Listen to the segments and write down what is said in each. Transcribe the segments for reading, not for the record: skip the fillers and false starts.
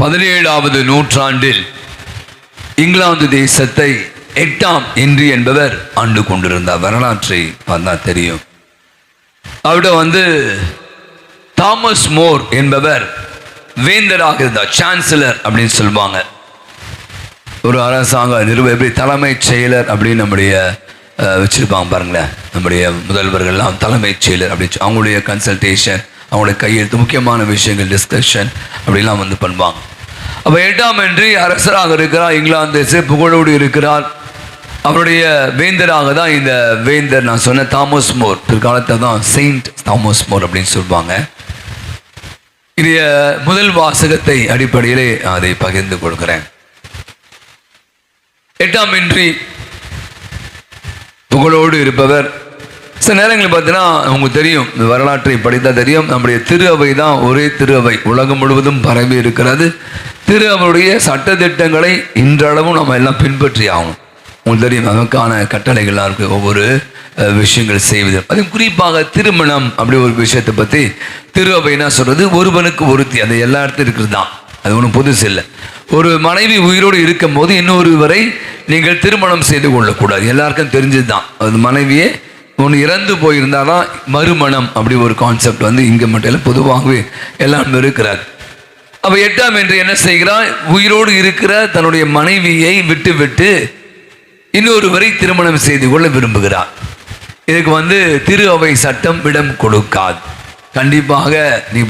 17வது நூற்றாண்டில் இங்கிலாந்து தேசத்தை 8ஆம் ஹென்றி என்பவர் ஆண்டு கொண்டிருந்தார். வரலாற்றை பார்த்தா தெரியும். அவர்கிட்ட தாமஸ் மோர் என்பவர் வேந்தராக இருந்தார். சான்சலர் அப்படின்னு சொல்லுவாங்க. ஒரு அரசாங்க எப்படி தலைமைச் செயலர் அப்படின்னு நம்முடைய வச்சிருப்பாங்க பாருங்களேன். நம்முடைய முதல்வர்கள்லாம் தலைமைச் செயலர் அப்படின்னு அவங்களுடைய கன்சல்டேஷன், அவங்களுடைய கையெழுத்து, முக்கியமான விஷயங்கள் டிஸ்கஷன் அப்படிலாம் பண்ணுவாங்க. அப்போ 8ஆம் ஹென்றி அரசராக இருக்கிறார். இங்கிலாந்து தேச புகழோடு இருக்கிறார். அவருடைய வேந்தராக தான் இந்த வேந்தர் நான் சொன்ன தாமஸ் மோர், பிற்காலத்தில் தான் செயின்ட் தாமஸ் மோர் அப்படின்னு சொல்லுவாங்க. இது முதல் வாசகத்தை அடிப்படையிலே அதை பகிர்ந்து கொள்கிறேன். 8ஆம் ஹென்றி புகழோடு இருப்பவர். சில நேரங்களில் பார்த்தீங்கன்னா உங்களுக்கு தெரியும், வரலாற்றை படித்தால் தெரியும், நம்முடைய திரு அவை தான் ஒரே திரு அவை உலகம் முழுவதும் பரவி இருக்கிறது. திரு அவையுடைய சட்டத்திட்டங்களை இன்றளவும் நம்ம எல்லாம் பின்பற்றி ஆகணும். உங்களுக்கு தெரியும், நமக்கான கட்டளைகள்லாம் இருக்குது, ஒவ்வொரு விஷயங்கள் செய்வது. அதுவும் குறிப்பாக திருமணம் அப்படி ஒரு விஷயத்தை பற்றி திரு அவை என்ன சொல்கிறது, ஒருவனுக்கு ஒருத்தி, அது எல்லா இடத்துலையும் இருக்கிறது தான், அது ஒன்றும் புதுசு இல்லை. ஒரு மனைவி உயிரோடு இருக்கும் போது இன்னொருவரை நீங்கள் திருமணம் செய்து கொள்ளக்கூடாது, எல்லாருக்கும் தெரிஞ்சது தான். அது மனைவியே ஒன்று இறந்து போயிருந்தாதான் மறுமணம் அப்படி ஒரு கான்செப்ட் இங்கே மட்டும் இல்லை, பொதுவாகவே எல்லாம் இருக்கிறார். அப்போ 8ஆம் ஹென்றி என்ன செய்கிறார், உயிரோடு இருக்கிற தன்னுடைய மனைவியை விட்டு விட்டு இன்னொருவரை திருமணம் செய்து கொள்ள விரும்புகிறார். இதுக்கு திரு அவை சட்டம் இடம் கொடுக்காது. கண்டிப்பாக நீ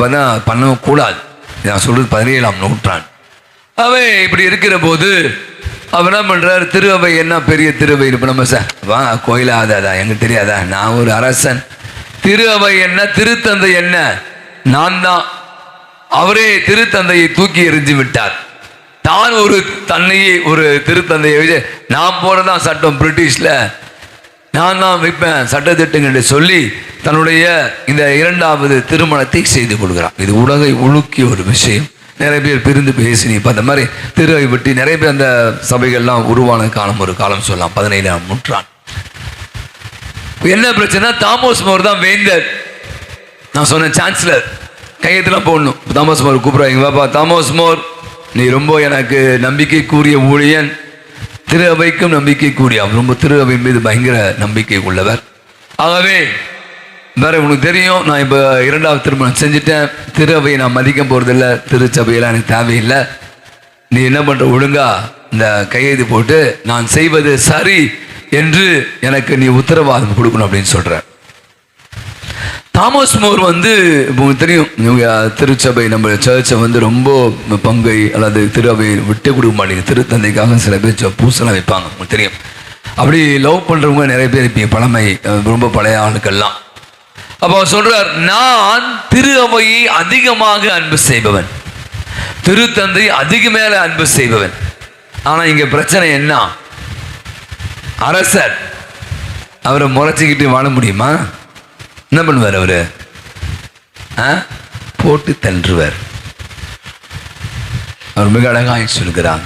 பண்ணக்கூடாது. நான் சொல்றது 17ஆம் நூற்றாண்டு. அவை இப்படி இருக்கிற போது அவர் என்ன பண்றார், திரு அவை என்ன பெரிய திருவை இருப்ப நம்ம வா கோயிலாதா எங்களுக்கு தெரியாதா, நான் ஒரு அரசன். திரு அவை என்ன, திருத்தந்தை என்ன, நான் தான். அவரே திருத்தந்தையை தூக்கி எறிஞ்சு விட்டார். தான் ஒரு தன்னையை ஒரு திருத்தந்தையை நான் போறதான் சட்டம், பிரிட்டிஷ்ல நான் தான் வைப்பேன் சட்டத்திட்டங்கள் சொல்லி தன்னுடைய இந்த 2வது திருமணத்தை செய்து கொள்கிறார். இது உலகை உலுக்கிய ஒரு விஷயம். நிறைய பேர் பிரிந்து பேசி இப்போ அந்த மாதிரி திருவை விட்டு நிறைய பேர் அந்த சபைகள்லாம் உருவான காலம், ஒரு காலம் சொல்லலாம் 17ஆம் நூற்றாண்டு. என்ன பிரச்சனை, தாமஸ் மோர் தான் வேந்தர். நான் சொன்ன சான்சலர் கையெழுத்துலாம் போடணும். தாமஸ் மோர் கூப்பிடுறாங்க, பாப்பா தாமஸ் மோர், நீ ரொம்ப எனக்கு நம்பிக்கைக்குரிய ஊழியன், திரு அவைக்கும் நம்பிக்கைக்குரிய, ரொம்ப திரு அவை மீது பயங்கர நம்பிக்கை உள்ளவர். ஆகவே வேற உனக்கு தெரியும், நான் இப்போ 2வது திருமணம் செஞ்சுட்டேன், திரு அவையை நான் மதிக்க போகிறதில்ல, திருச்சபையெல்லாம் எனக்கு தேவையில்லை, நீ என்ன பண்ணுற, ஒழுங்கா இந்த கையெழுத்து போட்டு நான் செய்வது சரி என்று எனக்கு நீ உத்தரவாதம் கொடுக்கணும் அப்படின்னு சொல்கிறார். தாமஸ் மோர் உங்களுக்கு தெரியும், திருச்சபை நம்ம சர்ச்சை ரொம்ப பங்கை அல்லது திரு அவையை விட்டு கொடுக்க மாட்டேங்க. திருத்தந்தைக்காக சில பேர் பூசெல்லாம் வைப்பாங்க, உங்களுக்கு தெரியும். அப்படி லவ் பண்ணுறவங்க நிறைய பேர் இருப்பீங்க, பழமை ரொம்ப பழைய ஆளுக்கெல்லாம். அப்போ சொல்றார், நான் திரு அவையை அதிகமாக அன்பு செய்பவன், திருத்தந்தை அதிக மேல அன்பு செய்பவன். ஆனா இங்க பிரச்சனை என்ன, அரசர் அவரை முறைச்சிக்கிட்டு வாழ முடியுமா? என்ன பண்ணுவார் அவரு, போட்டு தள்ளுவார். அவர் மிக அழகாய் சொல்கிறார்,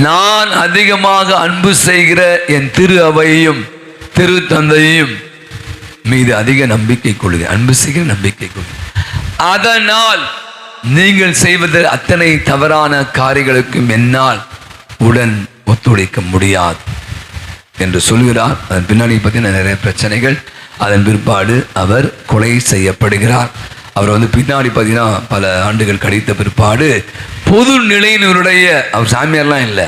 நான் அதிகமாக அன்பு செய்கிற என் திரு அவையையும் திருத்தந்தையும் மீது அதிக நம்பிக்கை கொள்ளுங்க, அன்பு செய்கிற நம்பிக்கை கொள்ளுங்க. அதனால் நீங்கள் செய்வது அத்தனை தவறான காரியங்களுக்கும் என்னால் உடன் ஒத்துழைக்க முடியாது என்று சொல்கிறார். அதன் பின்னாடி பார்த்தீங்கன்னா நிறைய பிரச்சனைகள். அதன் பிற்பாடு அவர் கொலை செய்யப்படுகிறார். அவர் பின்னாடி பார்த்தீங்கன்னா பல ஆண்டுகள் கழித்த பிற்பாடு பொது நிலையினருடைய, அவர் சாமியார்லாம் இல்லை,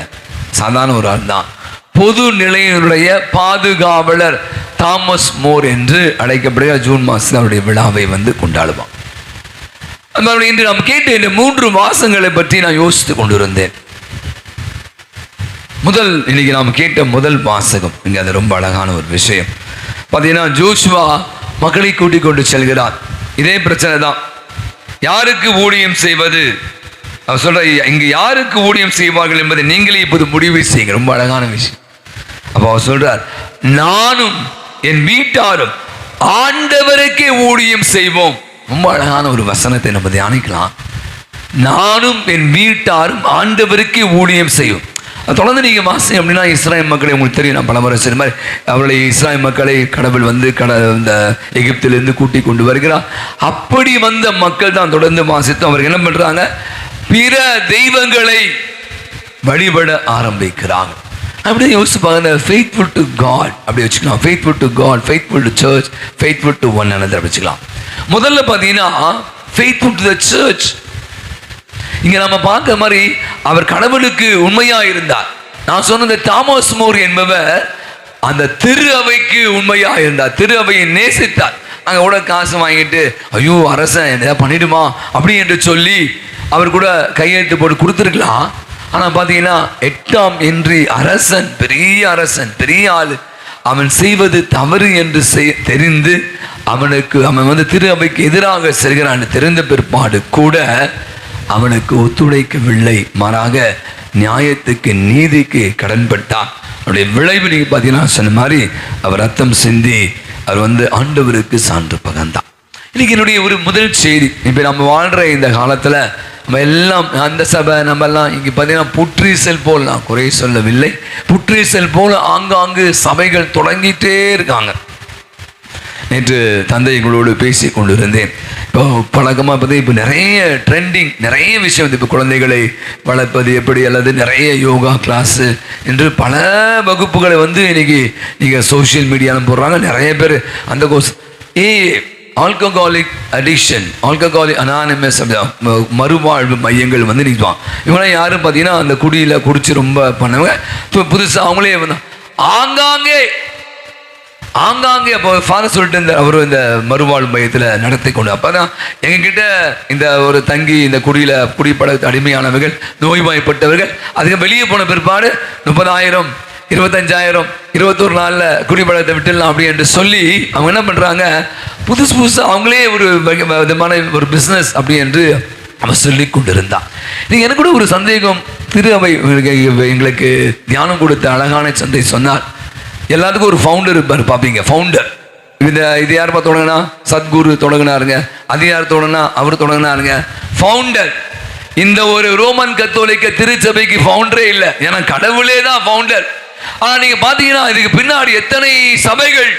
சாதாரண ஒரு ஆள் தான், பொது நிலையினுடைய பாதுகாவலர் தாமஸ் மோர் என்று அழைக்கப்படுகிற ஜூன் மாதத்தில் அவருடைய விழாவை கொண்டாடுவான். இன்று நாம் கேட்ட இந்த 3 மாசங்களை பற்றி நான் யோசித்து கொண்டிருந்தேன். இன்னைக்கு நாம் கேட்ட முதல் வாசகம் இங்க அது ரொம்ப அழகான ஒரு விஷயம். பார்த்தீங்கன்னா ஜோஷுவா மக்களை கூட்டிக் கொண்டு செல்கிறார். இதே பிரச்சனை தான், யாருக்கு ஊழியம் செய்வது, அவர் சொல்ற இங்கு யாருக்கு ஊழியம் செய்வார்கள் என்பதை நீங்களே இப்போது முடிவு செய்யுங்க. ரொம்ப அழகான விஷயம். அப்போ அவர் சொல்றார், நானும் என் வீட்டாரும் ஆண்டவருக்கே ஊழியம் செய்வோம். ரொம்ப அழகான ஒரு வசனத்தை நம்ம தியானிக்கலாம். நானும் என் வீட்டாரும் ஆண்டவருக்கே ஊழியம் செய்வோம். தொடர்ந்து நீங்க வாசி அப்படின்னா இஸ்ராயல் மக்களை உங்களுக்கு தெரியும், நான் பல முறை சொன்ன மாதிரி அவருடைய இஸ்ராயல் மக்களை கடவுள் இந்த எகிப்திலிருந்து கூட்டி கொண்டு வருகிறார். அப்படி வந்த மக்கள் தான் தொடர்ந்து வாசித்து அவர்கள் என்ன பண்றாங்க, பிற தெய்வங்களை வழிபட ஆரம்பிக்கிறாங்க. அப்படியே யோசிச்சு பாருங்க, ஃபெய்த்ஃபுல் டு காட் அப்படி வச்சுக்கலாம். Faithful to God, faithful to church, faithful to one another வச்சுக்கலாம். முதல்ல பார்த்தீங்கன்னா ஃபெய்த்ஃபுல் டு த சர்ச். இங்க நம்ம பார்க்க மாதிரி அவர் கடவுளுக்கு உண்மையா இருந்தார். நான் சொன்ன தாமஸ் மோர் என்பவர் அந்த திரு அவைக்கு உண்மையா இருந்தார், திரு அவையை நேசித்தார். அங்கே கூட காசு வாங்கிட்டு ஐயோ அரசன் என்ன பண்ணிடுமா அப்படி என்று சொல்லி அவர் கூட கையெழுத்து போட்டு கொடுத்துருக்கலாம். ஆனால் பார்த்தீங்கன்னா 8ஆம் ஹென்றி அரசன், பெரிய அரசன், பெரிய ஆள், அவன் செய்வது தவறு என்று தெரிந்து அவன் திரு அவைக்கு எதிராக செல்கிறான் தெரிந்த பிற்பாடு கூட அவனுக்கு ஒத்துழைக்கவில்லை. மாறாக நியாயத்துக்கு நீதிக்கு கடன்பட்டான். அவருடைய விளைவு நீங்க பார்த்தீங்கன்னா சொன்ன மாதிரி அவர் ரத்தம் சிந்தி அவர் ஆண்டவருக்கு சான்று பகர்ந்தான். இன்னைக்கு என்னுடைய ஒரு முதல் செய்தி, இப்போ நம்ம வாழ்கிற இந்த காலத்தில் நம்ம எல்லாம் அந்த சபை நம்ம எல்லாம் இங்கே பார்த்தீங்கன்னா புற்றீசல் போல், நான் குறை சொல்லவில்லை, புற்றீசல் போல் ஆங்காங்கு சபைகள் தொடங்கிட்டே இருக்காங்க. நேற்று தந்தைகளோடு பேசி கொண்டு இருந்தேன். இப்போ பழக்கமாக பார்த்தீங்கன்னா இப்போ நிறைய ட்ரெண்டிங், நிறைய விஷயம் இப்போ குழந்தைகளை வளர்ப்பது எப்படி, அல்லது நிறைய யோகா கிளாஸு என்று பல வகுப்புகளை இன்னைக்கு நீங்கள் சோஷியல் மீடியாவில் போடுறாங்க. நிறைய பேர் அந்த course alcoholic addiction, alcoholic anonymous மறுவாழ்வு மையங்கள் நிற்குவான். இவங்களாம் யாரும் பார்த்தீங்கன்னா அந்த குடியில் குடிச்சு ரொம்ப பண்ணவங்க. புதுசாக அவங்களே ஆங்காங்கே அப்போ ஃபாதர் சொல்லிட்டு அவர் இந்த மறுவாழ்வு மையத்தில் நடத்தி கொண்டு, அப்போ தான் எங்ககிட்ட இந்த ஒரு தங்கி இந்த குடிப்பழத்து அடிமையானவர்கள், நோய்வாய்ப்பட்டவர்கள், அதுக்கு வெளியே போன பிற்பாடு 30,000 25,000 21 நாளில் குடிப்பழத்தை விட்டுடலாம் அப்படி என்று சொல்லி அவங்க என்ன பண்ணுறாங்க, புதுசாக அவங்களே ஒரு விதமான ஒரு பிஸ்னஸ் அப்படி என்று அவன் சொல்லி கொண்டு இருந்தான். நீங்கள் எனக்கு கூட ஒரு சந்தேகம், திரு அவை எங்களுக்கு தியானம் கொடுத்த அழகான சந்தை சொன்னார். எல்லாத்துக்கும் ஒரு ஃபவுண்டர் இருப்பார், பார்ப்பீங்க. ஃபவுண்டர் இது யாருப்பா தொடங்கினா, சத்குரு தொடங்கினாருங்க. அது யார் தொடங்கினா, அவர் தொடங்கினாருங்க. ஃபவுண்டர். இந்த ஒரு ரோமன் கத்தோலிக்க திருச்சபைக்கு ஃபவுண்டரே இல்லை, ஏன்னா கடவுளே தான் ஃபவுண்டர். ஆனால் நீங்கள் பார்த்தீங்கன்னா இதுக்கு பின்னாடி எத்தனை சபைகள்.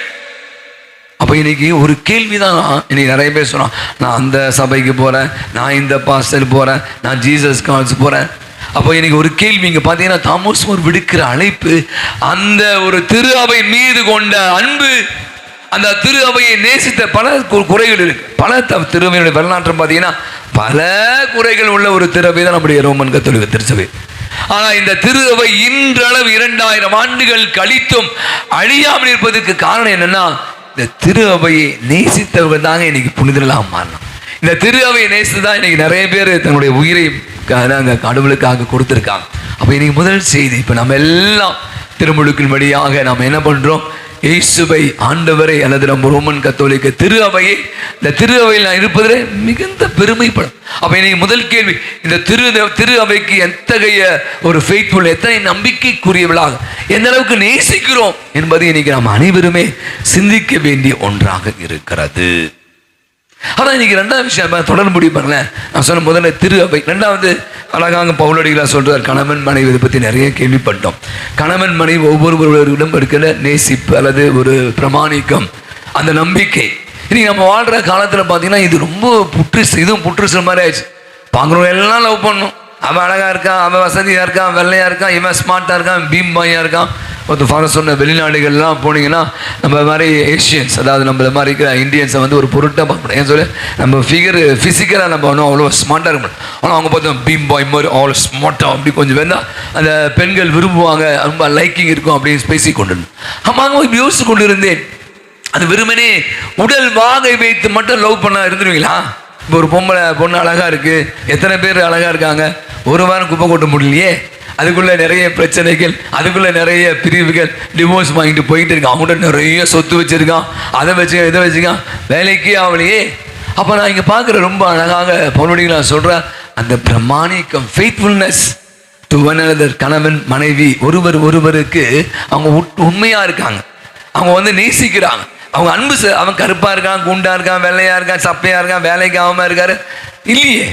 அப்போ இன்னைக்கு ஒரு கேள்விதான், இன்னைக்கு நிறைய பேர் சொன்னான், நான் அந்த சபைக்கு போகிறேன், நான் இந்த பாஸ்டர் போகிறேன், நான் ஜீசஸ் கால்ஸ் போகிறேன். அப்போ இன்னைக்கு ஒரு கேள்வி, இங்கே பார்த்தீங்கன்னா தாமஸ் மோர் விடுக்கிற அழைப்பு, அந்த ஒரு திரு அவை மீது கொண்ட அன்பு, அந்த திரு அவையை நேசித்த பல குறைகள் இருக்கு. பல திருவையுடைய வரலாற்று பார்த்தீங்கன்னா பல குறைகள் உள்ள ஒரு திருவை தான் நம்முடைய ரோமன் கத்தோலிக்க திருச்சபை. ஆனால் இந்த திரு அவை இன்றளவு 2000 ஆண்டுகள் கழித்தும் அழியாமல் இருப்பதற்கு காரணம் என்னன்னா, இந்த திரு அவையை நேசித்தவர்கள் தாங்க இன்னைக்கு புனிதர்களாக மாறணும். இந்த திரு அவையை நேசித்து தான் இன்னைக்கு நிறைய பேர் தன்னுடைய உயிரை கடவுளுக்காக கொடுத்துருக்காங்க. அப்போ இன்னைக்கு முதல் செய்தி, இப்போ நம்ம எல்லாம் திருமுழுக்கின் வழியாக நாம் என்ன பண்ணுறோம், இயேசுவை ஆண்டவரை அல்லது நம்ம ரோமன் கத்தோலிக்க திரு அவையை, இந்த திரு அவையில் நான் இருப்பதில் மிகுந்த பெருமைப்படும். அப்போ இன்னைக்கு முதல் கேள்வி, இந்த திரு அவைக்கு எத்தகைய ஒரு ஃபெய்த்ஃபுல், எத்தனை நம்பிக்கைக்குரியவளாக, எந்த அளவுக்கு நேசிக்கிறோம் என்பதை இன்னைக்கு நாம் அனைவருமே சிந்திக்க வேண்டிய ஒன்றாக இருக்கிறது. ஆனால் இன்னைக்கு ரெண்டாவது விஷயம் தொடர்ந்து முடிவு பண்ணல. நான் சொன்ன முதல்ல திரு அவை, ரெண்டாவது அழகாக பவுலடிகளாக சொல்றார், கணவன் மனைவி. இதை பற்றி நிறைய கேள்விப்பட்டோம். கணவன் மனைவி ஒவ்வொருவரிடம் இருக்கிற நேசிப்பு அல்லது ஒரு பிரமாணிக்கம், அந்த நம்பிக்கை. இன்னைக்கு நம்ம வாழ்கிற காலத்தில் பார்த்தீங்கன்னா இது ரொம்ப இதுவும் புற்றுசல் மாதிரி ஆயிடுச்சு. பார்க்குறவங்க எல்லாம் லவ் பண்ணும். அவன் அழகாக இருக்கான், அவன் வசதியாக இருக்கான், வெள்ளையாக இருக்கான், இவன் ஸ்மார்ட்டாக இருக்கான், பீம் பாயாக இருக்கான். ஃபாதர் சொன்ன வெளிநாடுகள்லாம் போனீங்கன்னா நம்ம மாதிரி ஏஷியன்ஸ், அதாவது நம்ம மாதிரி இருக்கிற இந்தியன்ஸை ஒரு பொருட்டாக பார்க்கணும். ஏன் சொல்லி நம்ம ஃபிசிக்கலாக நம்ம ஒன்றும் அவ்வளோ ஸ்மார்ட்டாக இருக்க முடியும். ஆனால் அவங்க பார்த்தோம் பீம் பாய் மாதிரி அவ்வளோ ஸ்மார்ட்டாக அப்படி கொஞ்சம் வேணால் அந்த பெண்கள் விரும்புவாங்க, ரொம்ப லைக்கிங் இருக்கும் அப்படின்னு பேசி கொண்டு ஆமாங்க யோசிச்சு கொண்டு இருந்தேன். அது வெறுமனே உடல் வாகை வைத்து மட்டும் லவ் பண்ண இருந்துருவீங்களா? இப்போ ஒரு பொண்ணு அழகாக இருக்குது, எத்தனை பேர் அழகாக இருக்காங்க, ஒரு வாரம் குப்பை கொட்ட முடியலையே, அதுக்குள்ளே நிறைய பிரச்சனைகள், அதுக்குள்ளே நிறைய பிரிவுகள், டிவோர்ஸ் வாங்கிட்டு போயிட்டு இருக்கான். அவங்கள்ட்ட நிறைய சொத்து வச்சுருக்கான், அதை வச்சுக்க இதை வச்சுக்கான், வேலைக்கே அவளையே. அப்போ நான் இங்கே பார்க்குற ரொம்ப அழகாக பவுலடிகளா சொல்கிறேன், அந்த பிரமாணிக்கம், ஃபெய்த்ஃபுல்னஸ் டு ஒன் அனதர். கணவன் மனைவி ஒருவருக்கு அவங்க உண்மையாக இருக்காங்க, அவங்க நேசிக்கிறாங்க, அவங்க அன்பு. அவன் கருப்பாக இருக்கான், குண்டாக இருக்கான், வெள்ளையாக இருக்கான், சப்பையாக இருக்கான், வேலைக்கு ஆகாமல் இருக்காரு இல்லையே,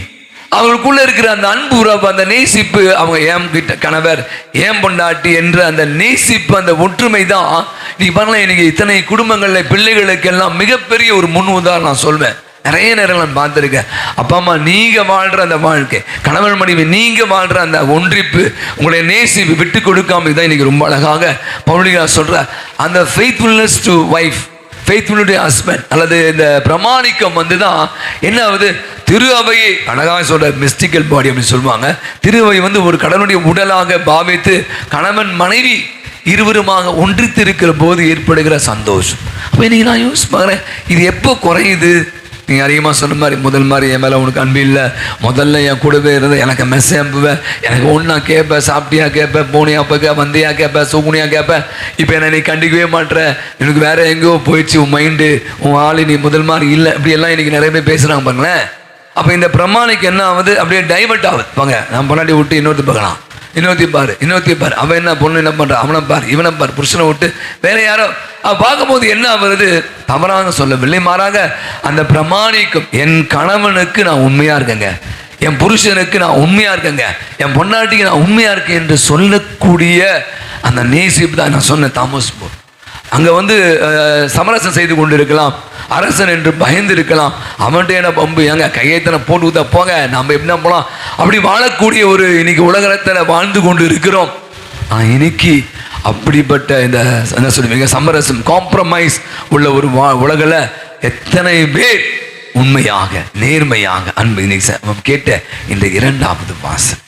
அவங்களுக்குள்ள இருக்கிற அந்த அன்பு உறவு, அந்த நேசிப்பு, அவங்க ஏன் கிட்ட கணவர் ஏன் பொண்டாட்டி என்ற அந்த நேசிப்பு, அந்த ஒற்றுமை தான் நீ பண்ணலாம். இன்னைக்கு இத்தனை குடும்பங்களில் பிள்ளைகளுக்கு எல்லாம் மிகப்பெரிய ஒரு முன் உதாரணம் நான் சொல்வேன். நிறைய நேரங்கள் நான் பார்த்துருக்கேன். அப்பா அம்மா நீங்க வாழ்ற அந்த வாழ்க்கை, கணவன் மனைவி நீங்க வாழ்ற அந்த ஒன்றிப்பு, உங்களுடைய நேசிப்பு விட்டு கொடுக்காம தான் இன்னைக்கு ரொம்ப அழகாக பவுலியார் சொல்ற அந்த faithfulness to wife, faithful to husband, அல்லது இந்த பிரமாணிக்கம் வந்து தான் என்ன ஆகுது, திரு அவையை அழகாக சொல்ற மிஸ்டிக்கல் பாடி அப்படின்னு சொல்லுவாங்க. திரு அவை வந்து ஒரு கடவுளுடைய உடலாக பாவித்து கணவன் மனைவி இருவருமாக ஒன்றித்து இருக்கிற போது ஏற்படுகிற சந்தோஷம். அப்போ இன்னைக்கு நான் யோசிச்சு பார்க்குறேன், இது எப்போ குறையுது? நீங்கள் அதிகமாக சொன்ன மாதிரி முதல் மாதிரி என் மேலே உனக்கு அன்பு இல்லை, முதல்ல என் கூடவே இருந்து எனக்கு மெசேஜ் அனுப்புவேன், எனக்கு ஒன்றா கேட்பேன், சாப்பிட்டியா கேட்பேன், போனியா போக்க வந்தியா கேட்பேன், சூகுனியா கேட்பேன், இப்போ என்னை நீ கண்டிக்கவே மாட்டேன், எனக்கு வேற எங்கேயோ போயிடுச்சு உன் மைண்டு, உன் ஆள் நீ முதல் மாதிரி இல்லை, இப்படி எல்லாம் இன்னைக்கு நிறைய பேர் பேசுகிறாங்க பாருங்களேன். அப்போ இந்த பிரமாணிக்கு என்ன ஆகுது, அப்படியே டைவர்ட் ஆகுது. வாங்க நான் பொன்னாடி விட்டு இன்னொருத்த பார்க்கலாம், இன்னொருத்தி பாரு அவன் என்ன பொண்ணு என்ன பண்ற, அவனை பாரு இவனை பாரு, புருஷனை விட்டு வேற யாரோ பார்க்கும்போது என்ன ஆகுறது, தவறாக சொல்லவில்லை, மாறாக அந்த பிரமாணிக்கும் என் கணவனுக்கு நான் உண்மையா இருக்கேங்க, என் புருஷனுக்கு நான் உண்மையா இருக்கேங்க, என் பொண்டாட்டிக்கு நான் உண்மையா இருக்கேன் என்று சொல்லக்கூடிய அந்த நேசிப்பு தான் நான் சொன்ன தாமஸ் போல். அங்கே வந்து சமரசம் செய்து கொண்டு இருக்கலாம், அரசன் என்று பயந்து இருக்கலாம், அவன்கிட்ட என்ன பம்பு, ஏங்க கையெத்தனை போட்டு ஊற்ற போங்க நம்ம எப்படின்னா போகலாம், அப்படி வாழக்கூடிய ஒரு இன்னைக்கு உலகத்தில் வாழ்ந்து கொண்டு இருக்கிறோம். இன்னைக்கு அப்படிப்பட்ட இந்த என்ன சொல்லுவீங்க சமரசம், காம்ப்ரமைஸ் உள்ள ஒரு உலகில் எத்தனை பேர் உண்மையாக நேர்மையாக அன்பு இன்னைக்கு கேட்ட இந்த இரண்டாவது வாசம்,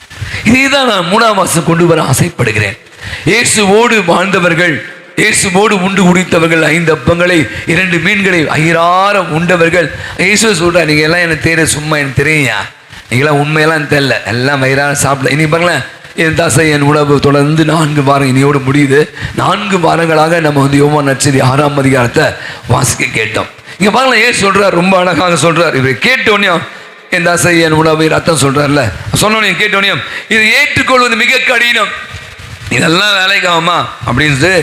இதே தான் நான் மூணாவது வாசம் கொண்டு வர ஆசைப்படுகிறேன். இயேசுவோடு வாழ்ந்தவர்கள், இயேசுவோடு உண்டு குடித்தவர்கள், 5 அப்பங்களை 2 மீன்களை வயிறார உண்டவர்கள். இயேசு சொல்ற நீங்க எல்லாம் எனக்கு தெரிய, சும்மா எனக்கு தெரியா, நீங்களாம் உண்மையெல்லாம் தெரியல, எல்லாம் வயிறார சாப்பிடல. இனி பாருங்களேன், என் தாசை என் உணவு தொடர்ந்து 4 வாரம் இனியோடு முடியுது. 4 வாரங்களாக நம்ம வந்து யோவான் நற்செய்தி 6ஆம் அதிகாரத்தை வாசிக்க கேட்டோம். இங்க பாருங்களேன், ஏன் சொல்றார், ரொம்ப அழகாக சொல்றார். இவரை கேட்டோன்னே என் தாசை என் உணவை ரத்தம் சொல்றாருல, சொன்னோன்னே கேட்டோன்னே இது ஏற்றுக்கொள்வது மிக கடினம், இதெல்லாம் வேலைக்கு ஆகுமா அப்படின்னு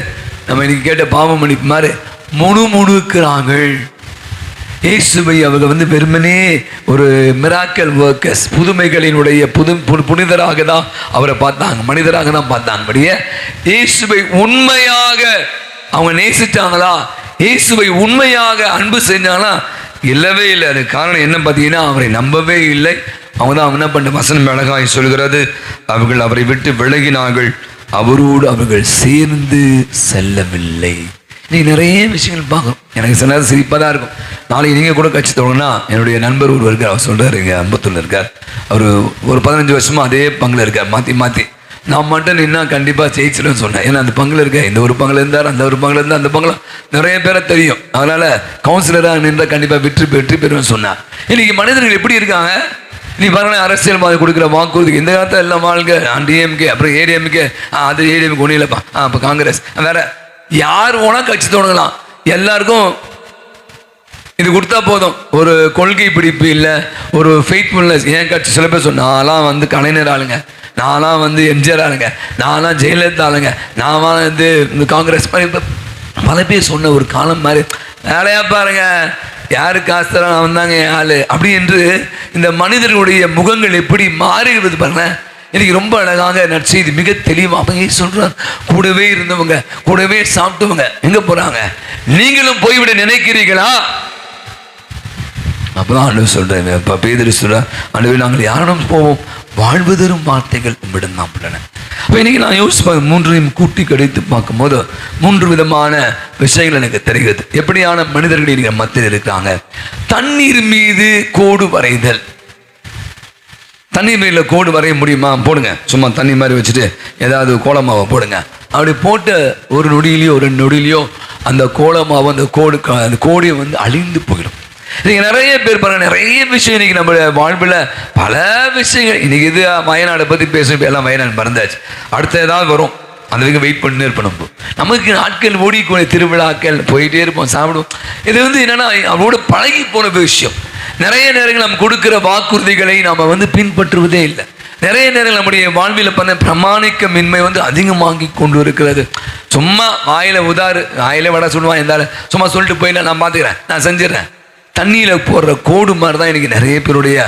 நம்ம இன்னைக்கு கேட்ட பாவ மன்னிப்பு மாதிரி முணுமுணுக்கிறார்கள். இயேசுவை அவங்க வந்து வெறுமனே ஒரு மிராக்கல் ஒர்க்கர்ஸ், புதுமைகளினுடைய புனிதராக தான் அவரை பார்த்தாங்க, மனிதராக தான் பார்த்தாங்க. அப்படியே இயேசுவை உண்மையாக அவங்க நேசிச்சாங்களா, இயேசுவை உண்மையாக அன்பு செஞ்சாங்களா? இல்லவே இல்லை. அதுக்கு காரணம் என்ன பார்த்தீங்கன்னா, அவரை நம்பவே இல்லை. அவங்க தான் என்ன பண்ண வசனம் அழகாய் சொல்கிறது, அவர்கள் அவரை விட்டு விலகினார்கள், அவரோடு அவர்கள் சேர்ந்து செல்லவில்லை. நீ நிறைய விஷயங்கள் பார்க்கணும். எனக்கு சில நேரம் சிரிப்பாக தான் இருக்கும். நாளைக்கு நீங்கள் கூட கட்சி தொடங்கினா, என்னுடைய நண்பர் ஒருவர் இருக்கார், அவர் சொல்கிறார், இங்கே அம்பத்தூரில் இருக்கார், அவர் ஒரு 15 வருஷமாக அதே பங்கில் இருக்கார், மாற்றி நான் மட்டும் நின்னா கண்டிப்பாக ஜெயிச்சிடுன்னு சொன்னேன். ஏன்னா அந்த பங்கில் இருக்க, இந்த ஒரு பங்கில் இருந்தார், அந்த ஒரு பங்கில் இருந்தால் அந்த பங்கில் நிறைய பேரை தெரியும், அதனால் கவுன்சிலராக நின்றால் கண்டிப்பாக வெற்றி பெறுவேன்னு சொன்னார். இன்னைக்கு மனிதர்கள் எப்படி இருக்காங்க, நீ பாருங்களேன், அரசியல்வாதி கொடுக்குற வாக்குறுதிக்கு இந்த காலத்தில் எல்லாம் வாழ்க்கை டிஎம்கே, அப்புறம் ஏடிஎம்கே, அது ஏடிஎம்கே ஒன்றும் இல்லைப்பா, அப்போ காங்கிரஸ், வேற யார் வேணா கட்சி தொடங்கலாம், எல்லாருக்கும் இது கொடுத்தா போதும். ஒரு கொள்கை பிடிப்பு இல்லை, ஒரு ஃபெய்த்ஃபுல்னஸ். ஏன் கட்சி சில பேர் நான்லாம் வந்து கலைஞர் ஆளுங்க, நான்லாம் வந்து எம்ஜிஆர் ஆளுங்க, நான்லாம் ஜெயலலிதா ஆளுங்க, நான் வந்து இந்த காங்கிரஸ் பல பேர் சொன்ன ஒரு காலம் மாதிரி வேலையா பாருங்க, யாரு காசு தரான் வந்தாங்க ஆளு அப்படி என்று இந்த மனிதர்களுடைய முகங்கள் எப்படி மாறிடுவது பாருங்க. இன்னைக்கு ரொம்ப அழகாக நற்செய்தி மிக தெளிவாக சொல்றார், கூடவே இருந்தவங்க, கூடவே சாப்பிட்டவங்க எங்க போறாங்க, நீங்களும் போய்விட நினைக்கிறீர்களா? அப்பதான் ஆண்டவர் சொல்றேன், இப்போ பேதுரு சொல்ற, ஆண்டவர் நாங்கள் யாரிடம் போவோம், வாழ்வதரும் வார்த்தைகள் உம்மிடம் தான் உள்ளன. அப்போ இன்னைக்கு நான் யோசிச்சு 3ஐயும் கூட்டி கடித்து பார்க்கும்போது 3 விதமான விஷயங்கள் எனக்கு தெரிகிறது. எப்படியான மனிதர்கள் நீங்க மத்தியில் இருக்கிறாங்க. தண்ணீர் மீது கோடு வரைதல். தண்ணீர் மீதுல கோடு வரைய முடியுமா? போடுங்க, சும்மா தண்ணி மாதிரி வச்சுட்டு ஏதாவது கோலமாவை போடுங்க. அப்படி போட்ட ஒரு நொடியிலையோ 2 நொடியிலையோ அந்த கோலமாவை அந்த கோடியை வந்து அழிந்து போயிடும். இன்னைக்கு நிறைய பேர் பாருங்க, நிறைய விஷயம் இன்னைக்கு நம்ம வாழ்வில் பல விஷயங்கள். இன்னைக்கு இது வயநாடை பற்றி பேசும், எல்லாம் வயநாடு மறந்தாச்சு, அடுத்த ஏதாவது வரும், அந்த வரைக்கும் வெயிட் பண்ணி இருப்போம். நமக்கு நாட்கள் ஓடிக்கூடிய திருவிழாக்கள் போயிட்டே இருப்போம், சாப்பிடுவோம். இது வந்து என்னன்னா அவரோட பழகி போன விஷயம். நிறைய நேரங்கள் நம்ம கொடுக்குற வாக்குறுதிகளை நாம் வந்து பின்பற்றுவதே இல்லை. நிறைய நேரங்கள் நம்முடைய வாழ்வில் பண்ண பிரமாணிக்கமின்மை வந்து அதிகமாகி கொண்டு இருக்கிறது. சும்மா வாயில உதாறு, வாயில வட சொல்லுவான், இருந்தாலும் சும்மா சொல்லிட்டு போயில நான் பார்த்துக்கிறேன், நான் செஞ்சிடறேன், தண்ணியில் போடுற கோடு மாதிரி தான் இன்னைக்கு நிறைய பேருடைய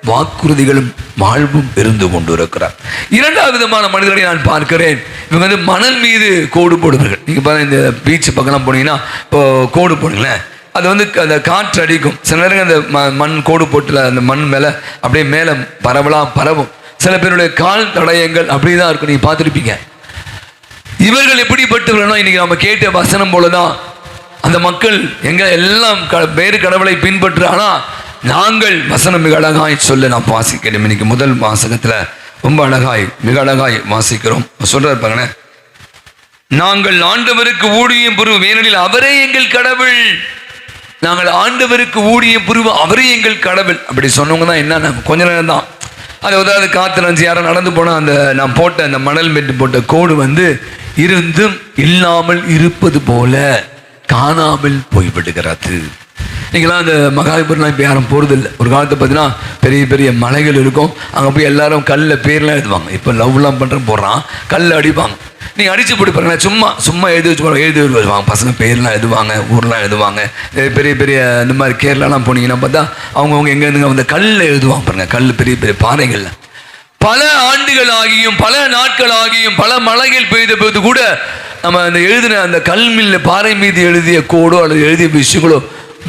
வாக்குறுதிகளும் வாழ்வும் இருந்து கொண்டு இருக்கிறார். 2வது விதமான மனிதர்களை நான் பார்க்கிறேன். இவங்க வந்து மணல் மீது கோடு போடுவார்கள். நீங்க பாருங்க, இந்த பீச் பக்கம்லாம் போனீங்கன்னா இப்போ கோடு போடுங்களேன், அது வந்து அந்த காற்று அடிக்கும். சில நேரங்கள் அந்த மண் கோடு போட்டுல அந்த மண் மேலே அப்படியே மேலே பரவும். சில பேருடைய கால் தடயங்கள் அப்படிதான் இருக்கும், நீங்க பார்த்துருப்பீங்க. இவர்கள் எப்படிப்பட்டவர்களோ இன்னைக்கு நம்ம கேட்ட வசனம் போலதான் அந்த மக்கள் எங்க எல்லாம் வேறு கடவுளை பின்பற்று. ஆனா நாங்கள் வசனம் மிக அழகாய் சொல்ல நான் வாசிக்கிறேன். இன்னைக்கு முதல் வாசகத்துல ரொம்ப அழகாய் மிக அழகாய் வாசிக்கிறோம். சொல்றாரு பாருங்க, நாங்கள் ஆண்டவருக்கு ஊழியம் புரிவோம் ஏனெனில் அவரே எங்கள் கடவுள். நாங்கள் ஆண்டவருக்கு ஊழியம் புரிவோம், அவரே எங்கள் கடவுள். அப்படி சொன்னவங்க தான் என்ன கொஞ்ச நேரம் தான் அது உதாவது காத்து நினைச்சு யாரும் நடந்து போனால் அந்த நான் போட்ட அந்த மணல் மெட்டு போட்ட கோடு வந்து இருந்தும் இல்லாமல் இருப்பது போல காணாமல் போய்விடுகிறது. நீங்களாம் அந்த மகாபலிபுரம்லாம் இப்போ யாரும் போகிறதில்லை. ஒரு காலத்தை பார்த்தீங்கன்னா பெரிய பெரிய மலைகள் இருக்கும், அங்கே போய் எல்லாரும் கல்லில் பேர்லாம் எழுதுவாங்க. இப்போ லவ்லாம் பண்ணுறேன் போடுறான், கல்லில் அடிப்பாங்க. நீங்கள் அடித்து போட்டு பாருங்களேன், சும்மா எழுதி வருவாங்க பசங்க, பேர்லாம் எழுதுவாங்க, ஊர்லாம் எழுதுவாங்க. பெரிய பெரிய இந்த மாதிரி கேரளாலாம் போனீங்கன்னா பார்த்தா அவங்க எங்கேருந்துங்க அந்த கல்லில் எழுதுவாங்க பாருங்கள், கல் பெரிய பெரிய பாறைகளில். பல ஆண்டுகள் ஆகியும் பல நாட்கள் ஆகியும் பல மலைகள் பெய்த போது கூட நம்ம அந்த எழுதின அந்த கல்மில்ல பாறை மீது எழுதிய கோடோ அல்லது எழுதிய விஷயங்களோ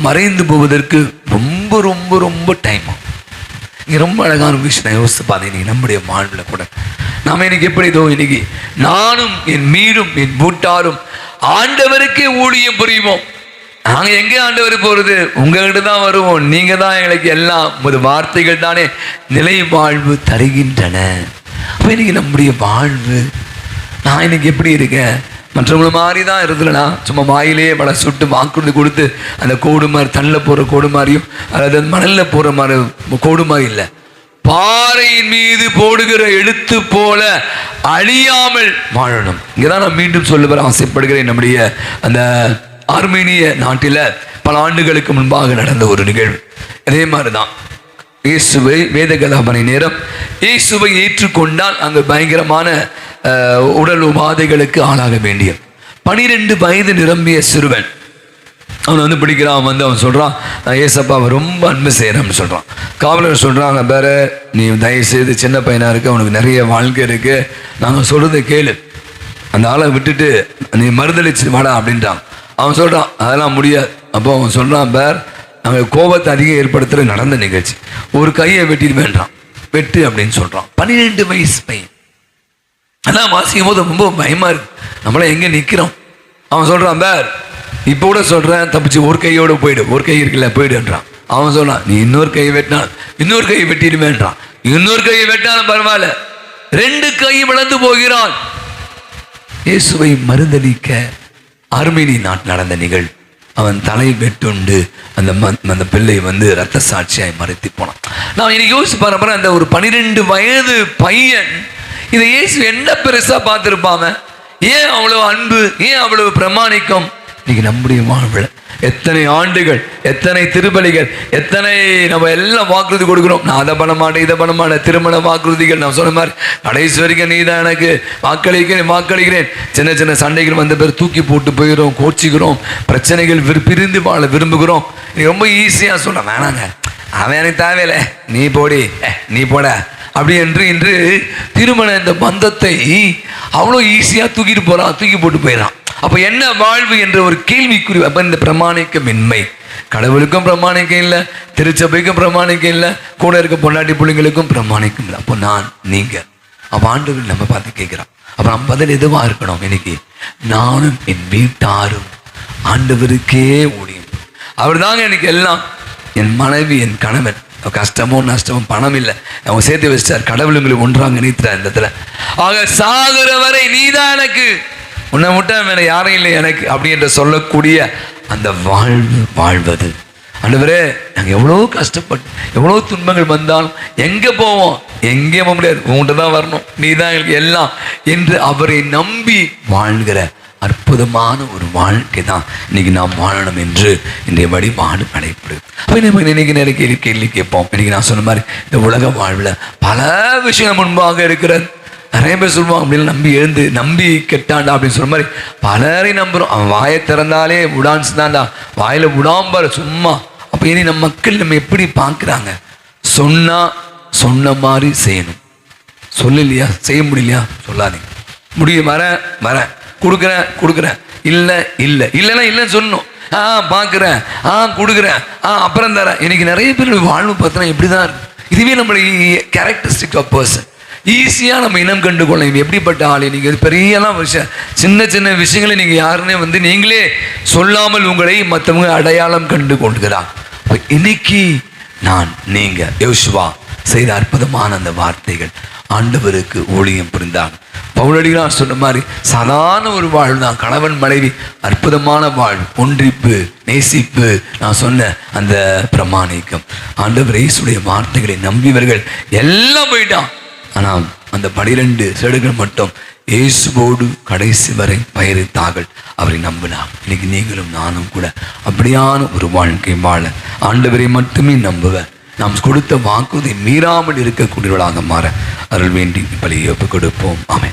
மறைந்து போவதற்கு ரொம்ப ரொம்ப ரொம்ப டைம் ஆகும். இங்கே ரொம்ப அழகான விஷயம் நான் யோசித்து பார்த்தேன். இன்னைக்கு நம்முடைய வாழ்வில் கூட நாம் இன்னைக்கு எப்படி இதோ இன்னைக்கு நானும் என் மீடும் என் வீட்டாரும் ஆண்டவருக்கே ஊழியம் புரிவோம். நாங்கள் எங்கே ஆண்டவர் போகிறது? உங்ககிட்ட தான் வருவோம். நீங்கள் தான் எங்களுக்கு எல்லாம் ஒரு வார்த்தைகள் தானே நிலை வாழ்வு தருகின்றன. அப்போ இன்னைக்கு நம்முடைய வாழ்வு நான் இன்னைக்கு எப்படி இருக்கேன்? மற்றவங்கள மாதிரி தான் இருந்ததுலனா சும்மா வாயிலே பல சுட்டு வாக்குறுதி கொடுத்து அந்த கோடு மாதிரி தள்ள போகிற கோடு மாதிரியும் அல்லது மணலில் போகிற மாதிரி கோடு மாதிரி இல்லை, பாறையின் மீது போடுகிற எழுத்து போல அழியாமல் வாழணும். இங்கதான் நான் மீண்டும் சொல்ல ஆசைப்படுகிறேன். நம்முடைய அந்த ஆர்மேனிய நாட்டில் பல ஆண்டுகளுக்கு முன்பாக நடந்த ஒரு நிகழ்வு அதே மாதிரிதான். இயேசுவை வேதகலாபனை நேரம் இயேசுவை ஏற்றுக்கொண்டால் அங்கு பயங்கரமான உடல் உபாதைகளுக்கு ஆளாக வேண்டிய 12 வயது நிரம்பிய சிறுவன் அவனை வந்து பிடிக்கிறான். வந்து அவன் சொல்கிறான், நான் ஏசப்பா அவன் ரொம்ப அன்பு செய்கிறேன்னு சொல்கிறான். காவலர் சொல்கிறாங்க, வேற நீ தயவுசெய்து சின்ன பையனாக இருக்கு, அவனுக்கு நிறைய வாழ்க்கை இருக்குது, நாங்கள் சொல்கிறத கேளு, அந்த ஆளை விட்டுட்டு நீ மறுதளிச்சு வாடா அப்படின்றான். அவன் சொல்கிறான் அதெல்லாம் முடியாது. அப்போ அவன் சொல்கிறான், பேர் நாங்கள் கோபத்தை அதிகம் ஏற்படுத்துகிற நடந்த நிகழ்ச்சி, ஒரு கையை வெட்டிட்டு வேண்டாம் வெட்டு அப்படின்னு சொல்கிறான். 12 வயசு பையன். அதான் வாசிக்கும் போது ரொம்ப பயமாக இருக்கு, நம்மளாம் எங்கே நிற்கிறோம். அவன் சொல்கிறான், பேர் இப்போ கூட சொல்கிறேன் தப்பிச்சு ஒரு கையோடு போயிடு, ஒரு கை இருக்குல்ல போயிடுன்றான். அவன் சொல்கிறான், நீ இன்னொரு கையை வெட்டினான் இன்னொரு கையை வெட்டிடுவேன்றான். இன்னொரு கையை வெட்டினாலும் பரவாயில்ல, 2 கையும் இழந்து போகிறான். இயேசுவை மறுதளிக்க ஆர்மேனிய நாட்டில் நடந்த நிகழ்வு. அவன் தலை வெட்டுண்டு அந்த பிள்ளை வந்து ரத்த சாட்சியாய் மறைத்து போனான். நான் இன்னைக்கு யோசிச்சு பாருப்பேன், அந்த ஒரு 12 வயது பையன் இதை இயேசு என்ன பெருசா பார்த்துருப்பாங்க? ஏன் அவ்வளவு அன்பு, ஏன் அவ்வளவு பிரமாணிக்கம்? இன்னைக்கு நம்முடைய வாழ்வில் எத்தனை ஆண்டுகள், எத்தனை திருப்பலிகள், எத்தனை நம்ம எல்லாம் வாக்குறுதி கொடுக்குறோம். நான் அதை பண்ண மாட்டேன் இதை பண்ண மாட்டேன், திருமண வாக்குறுதிகள் நான் சொன்ன மாதிரி கடைசி வரைக்கும் நீ தான் எனக்கு வாக்களிக்கிறேன். சின்ன சின்ன சண்டைகள் வந்த பேர் தூக்கி போட்டு போயிடும், கோச்சிக்கிறோம், பிரச்சனைகள் பிரிந்து வாழ விரும்புகிறோம். நீ ரொம்ப ஈஸியாக சொல்ல வேணாங்க, அவன் எனக்கு தேவையில்லை, நீ போடி நீ போட அப்படி என்று இன்று திருமண இந்த பந்தத்தை அவ்வளோ ஈஸியாக தூக்கிட்டு போகிறான், தூக்கி போட்டு போயிடறான். அப்போ என்ன வாழ்வு என்ற ஒரு கேள்விக்குறி. அப்போ இந்த பிரமாணிக்கமின்மை, கடவுளுக்கும் பிரமாணிக்கம் இல்லை, திருச்சபைக்கும் பிரமாணிக்கம் இல்லை, கூட இருக்க பொண்டாட்டி பிள்ளைங்களுக்கும் பிரமாணிக்கம் இல்லை. அப்போ நான் நீங்கள் அவன் ஆண்டவர் நம்ம பார்த்து கேட்குறான். அப்போ நம்ம பதில் எதுவாக இருக்கணும்? இன்னைக்கு நானும் என் வீட்டாரும் ஆண்டவருக்கே ஊழியம். அவர் தாங்க எனக்கு எல்லாம். என் மனைவி, என் கணவன், கஷ்டமோ நஷ்டமோ பணம் இல்லை, அவங்க சேர்த்து வச்சிட்டார். கடவுள் உங்களுக்கு ஒன்றாங்க நினைத்தார் இந்த இடத்துல. ஆக சாகுற வரை நீதான் எனக்கு, உன்னை மட்டும் வேற யாரும் இல்லை எனக்கு அப்படின்ற சொல்லக்கூடிய அந்த வாழ்வது. ஆண்டவரே நாங்கள் எவ்வளோ கஷ்டப்பட்டு எவ்வளோ துன்பங்கள் வந்தாலும் எங்கே போவோம்? எங்கேயும் போக முடியாது, உங்கள்கிட்ட தான் வரணும், நீ தான் எங்களுக்கு எல்லாம் என்று அவரை நம்பி வாழ்கிற அற்புதமான ஒரு வாழ்க்கை தான் இன்னைக்கு நாம் வாழணும் என்று இன்றைய வழிபாடு நடைபெறுது. அப்போ நம்ம இன்னைக்கு நிறைய கேள்வி கேட்போம். இன்னைக்கு நான் சொன்ன மாதிரி இந்த உலக வாழ்வில் பல விஷயங்கள் முன்பாக இருக்கிறது. நிறைய பேர் சொல்லுவாங்க அப்படின்னு நம்பி கெட்டாண்டா அப்படின்னு சொல்ற மாதிரி பலரையும் நம்புகிறோம். அவன் வாயை திறந்தாலே உடான்ஸ் தான்டா, வாயில் விடாம்பார் சும்மா. அப்போ இனி நம்ம மக்கள் நம்ம எப்படி பார்க்குறாங்க? சொன்ன மாதிரி செய்யணும். சொல்லலையா, செய்ய முடியலையா, சொல்லாதீங்க. முடியும், வரேன் கொடுக்குறேன், இல்லைன்னா இல்லைன்னு சொல்லணும். பார்க்குறேன், கொடுக்குறேன், அப்புறம் தரேன். இன்னைக்கு நிறைய பேர் வாழ்வு பார்த்தோன்னா இப்படி தான் இருக்கு. இதுவே நம்மளுடைய கேரக்டரிஸ்டிக் ஆஃப் பர்சன். ஈஸியாக நம்ம இனம் கண்டு கொள்ளலாம். இது எப்படிப்பட்ட ஆள், நீங்கள் பெரியலாம் விஷயம், சின்ன சின்ன விஷயங்களை நீங்கள் யாருன்னே நீங்களே சொல்லாமல் உங்களை மற்றவங்க அடையாளம் கண்டு கொள்கிறார். இன்னைக்கு நீங்கள் யோசுவா செய்த அற்புதமான அந்த வார்த்தைகள் ஆண்டவருக்கு ஊழியம் புரிந்தாங்க. பவுலடிகளார் சொன்ன மாதிரி சாதாரண ஒரு வாழ்வு தான், கணவன் மனைவி அற்புதமான வாழ்வு, ஒன்றிப்பு, நேசிப்பு, நான் சொன்ன அந்த பிரமாணிக்கம். ஆண்டவர் இயேசுடைய வார்த்தைகளை நம்பியவர்கள் எல்லாம் போயிட்டான். ஆனால் அந்த 12 செடுகள் மட்டும் இயேசுவோடு கடைசி வரை பயணித்தார்கள், அவரை நம்பினார். இன்னைக்கு நீங்களும் நானும் கூட அப்படியான ஒரு வாழ்க்கை வாழ ஆண்டவரை மட்டுமே நம்புவேன். நாம் கொடுத்த வாக்குறுதியை மீறாமல் இருக்கக்கூடியவர்களாக மாற அருள் வேண்டி பலியை ஒப்புக் கொடுப்போம். ஆமென்.